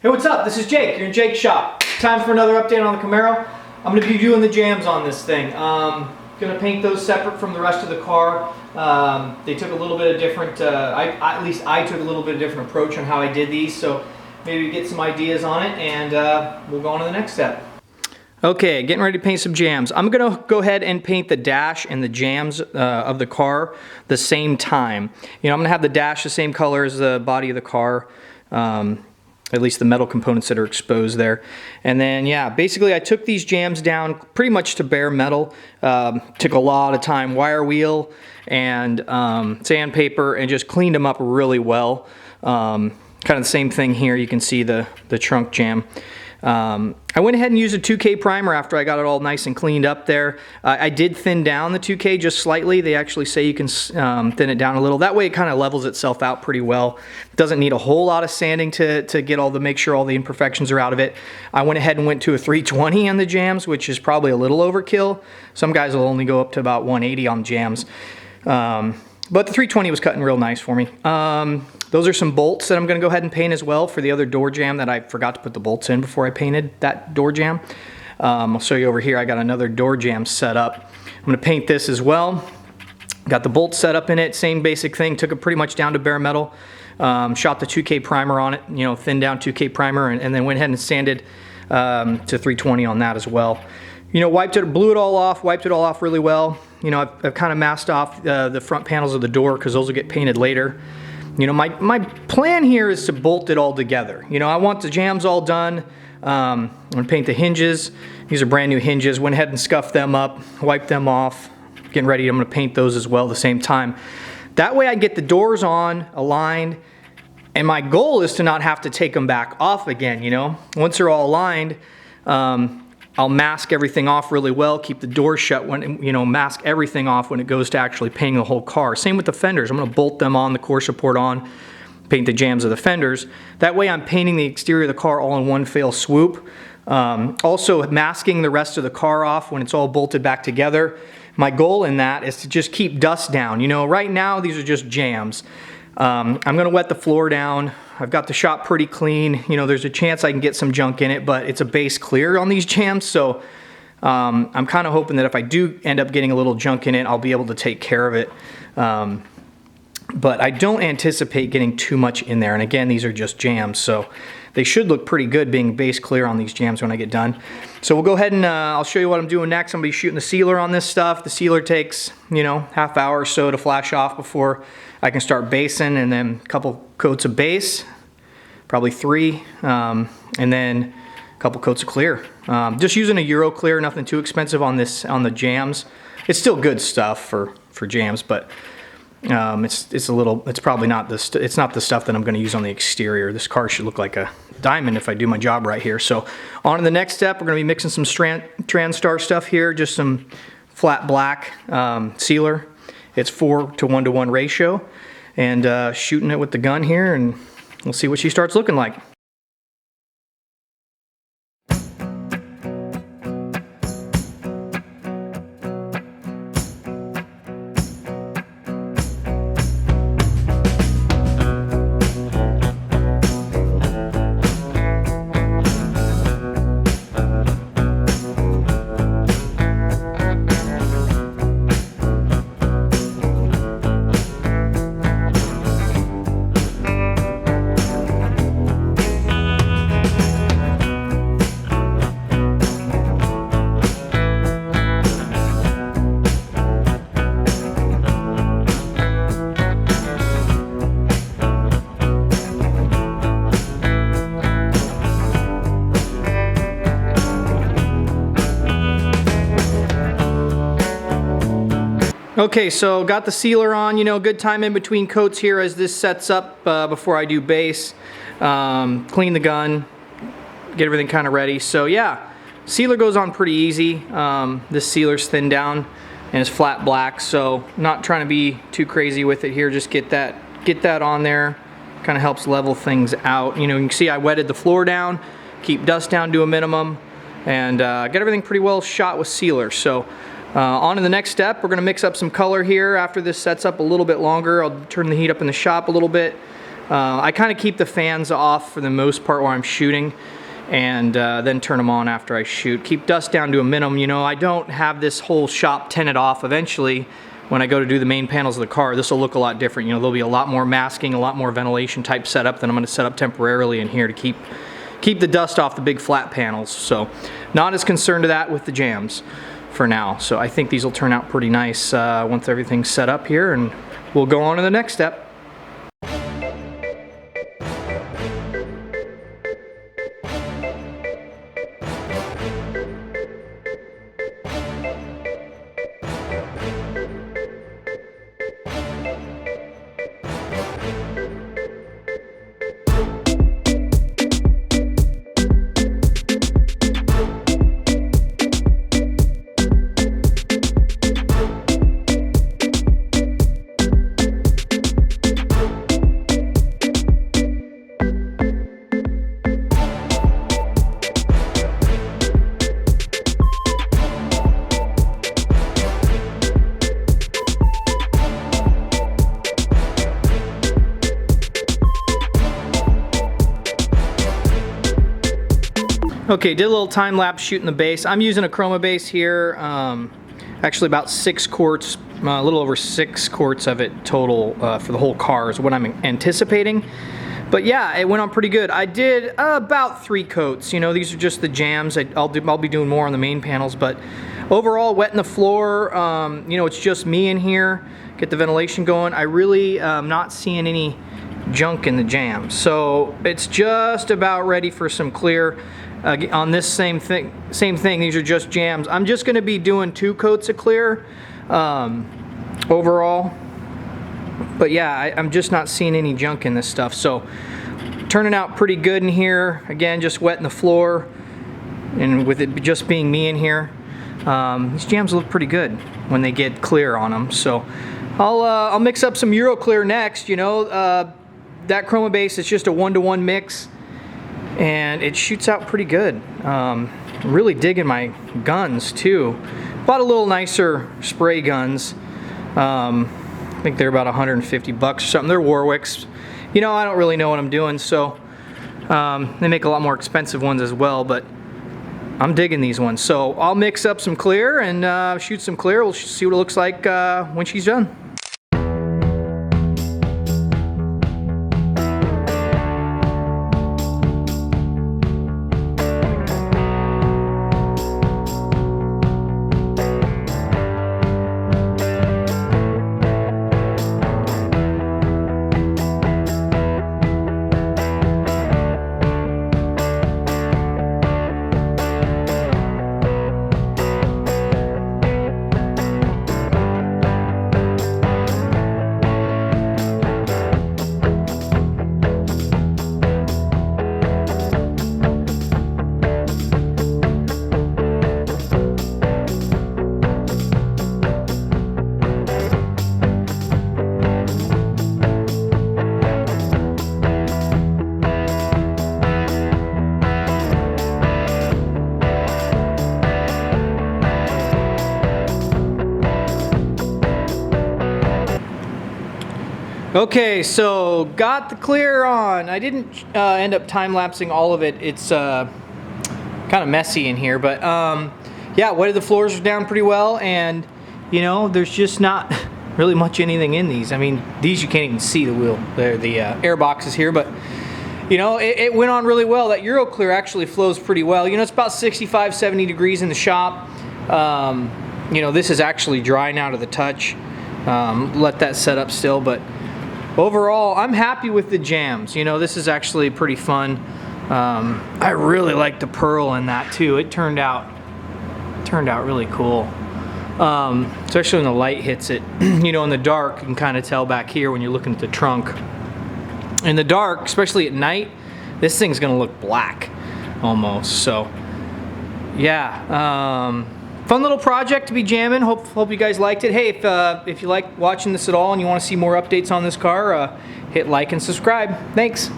Hey, what's up? This is Jake. You're in Jake's shop. Time for another update on the Camaro. I'm going to be doing the jams on this thing. Going to paint those separate from the rest of the car. They took a little bit of different, at least I took a little bit of different approach on how I did these, so maybe get some ideas on it, and we'll go on to the next step. Okay, getting ready to paint some jams. I'm going to go ahead and paint the dash and the jams of the car the same time. You know, I'm going to have the dash the same color as the body of the car. At least the metal components that are exposed there. And then, yeah, basically I took these jams down pretty much to bare metal. Took a lot of time, wire wheel and sandpaper, and just cleaned them up really well. Kind of the same thing here. You can see the trunk jam. I went ahead and used a 2K primer after I got it all nice and cleaned up there. I did thin down the 2K just slightly. They actually say you can thin it down a little. That way it kind of levels itself out pretty well. Doesn't need a whole lot of sanding to get make sure all the imperfections are out of it. I went ahead and went to a 320 on the jams, which is probably a little overkill. Some guys will only go up to about 180 on jams. But the 320 was cutting real nice for me. Those are some bolts that I'm going to go ahead and paint as well for the other door jam that I forgot to put the bolts in before I painted that door jam. I'll show you over here. I got another door jam set up. I'm going to paint this as well. Got the bolts set up in it. Same basic thing. Took it pretty much down to bare metal. Shot the 2K primer on it. You know, thinned down 2K primer, and then went ahead and sanded to 320 on that as well. You know, blew it all off, wiped it all off really well. You know, I've kind of masked off the front panels of the door because those will get painted later. You know, my plan here is to bolt it all together. You know, I want the jams all done. I'm going to paint the hinges. These are brand new hinges. Went ahead and scuffed them up, wiped them off. Getting ready, I'm going to paint those as well at the same time. That way I get the doors on, aligned, and my goal is to not have to take them back off again, you know. Once they're all aligned, I'll mask everything off really well, keep the doors shut when, you know, mask everything off when it goes to actually painting the whole car. Same with the fenders. I'm going to bolt them on, the core support on, paint the jams of the fenders. That way I'm painting the exterior of the car all in one fell swoop. Also masking the rest of the car off when it's all bolted back together. My goal in that is to just keep dust down. You know, right now these are just jams. I'm going to wet the floor down. I've got the shop pretty clean. You know, there's a chance I can get some junk in it, but it's a base clear on these jams, so I'm kind of hoping that if I do end up getting a little junk in it, I'll be able to take care of it. But I don't anticipate getting too much in there, and again, these are just jams, so they should look pretty good being base clear on these jams when I get done. So we'll go ahead and I'll show you what I'm doing next. I'm going to be shooting the sealer on this stuff. The sealer takes, you know, half hour or so to flash off before I can start basing, and then a couple coats of base, probably 3, and then a couple coats of clear. Just using a Euro clear, nothing too expensive on the jams. It's still good stuff for jams, but it's probably not it's not the stuff that I'm going to use on the exterior. This car should look like a diamond if I do my job right here. So on to the next step, we're going to be mixing some TranStar stuff here, just some flat black sealer. It's 4:1 ratio, and shooting it with the gun here, and we'll see what she starts looking like. Okay, so got the sealer on, you know, good time in between coats here as this sets up before I do base. Clean the gun, get everything kind of ready. So yeah, sealer goes on pretty easy. This sealer's thinned down and it's flat black, so not trying to be too crazy with it here. Just get that on there. Kind of helps level things out. You know, you can see I wetted the floor down, keep dust down to a minimum, and get everything pretty well shot with sealer. So on to the next step. We're going to mix up some color here after this sets up a little bit longer. I'll turn the heat up in the shop a little bit. I kind of keep the fans off for the most part while I'm shooting, and then turn them on after I shoot. Keep dust down to a minimum. You know, I don't have this whole shop tented off. Eventually, when I go to do the main panels of the car, this will look a lot different. You know, there'll be a lot more masking, a lot more ventilation type setup than I'm going to set up temporarily in here to keep the dust off the big flat panels. So not as concerned to that with the jams for now. So I think these will turn out pretty nice once everything's set up here, and we'll go on to the next step. Okay, did a little time lapse shooting the base. I'm using a chroma base here, actually about 6 quarts, a little over 6 quarts of it total for the whole car is what I'm anticipating. But yeah, it went on pretty good. I did about 3 coats. You know, these are just the jams. I'll be doing more on the main panels, but overall wetting the floor. You know, it's just me in here. Get the ventilation going. I really not seeing any junk in the jams, so it's just about ready for some clear. On this same thing, these are just jams. I'm just going to be doing 2 coats of clear overall, but yeah, I'm just not seeing any junk in this stuff, so turning out pretty good in here. Again, just wetting the floor, and with it just being me in here, these jams look pretty good when they get clear on them. So I'll mix up some Euro Clear next. You know, that chroma base is just a 1-to-1 mix, and it shoots out pretty good. Really digging my guns too. Bought a little nicer spray guns. I think they're about 150 bucks or something. They're Warwicks. You know, I don't really know what I'm doing, so they make a lot more expensive ones as well, but I'm digging these ones. So I'll mix up some clear and shoot some clear. We'll see what it looks like when she's done. Okay, so got the clear on. I didn't end up time-lapsing all of it. It's kind of messy in here, but yeah, wetted the floors down pretty well, and you know, there's just not really much anything in these. I mean, these you can't even see the wheel. They're the air boxes here, but you know, it went on really well. That Euro Clear actually flows pretty well. You know, it's about 65, 70 degrees in the shop. You know, this is actually dry now to the touch. Let that set up still, but overall, I'm happy with the jams. You know, this is actually pretty fun. I really like the pearl in that too. It turned out really cool. Especially when the light hits it. You know, in the dark, you can kind of tell back here when you're looking at the trunk. In the dark, especially at night, this thing's gonna look black almost. So yeah, fun little project to be jamming. Hope you guys liked it. Hey, if you like watching this at all and you want to see more updates on this car, hit like and subscribe. Thanks.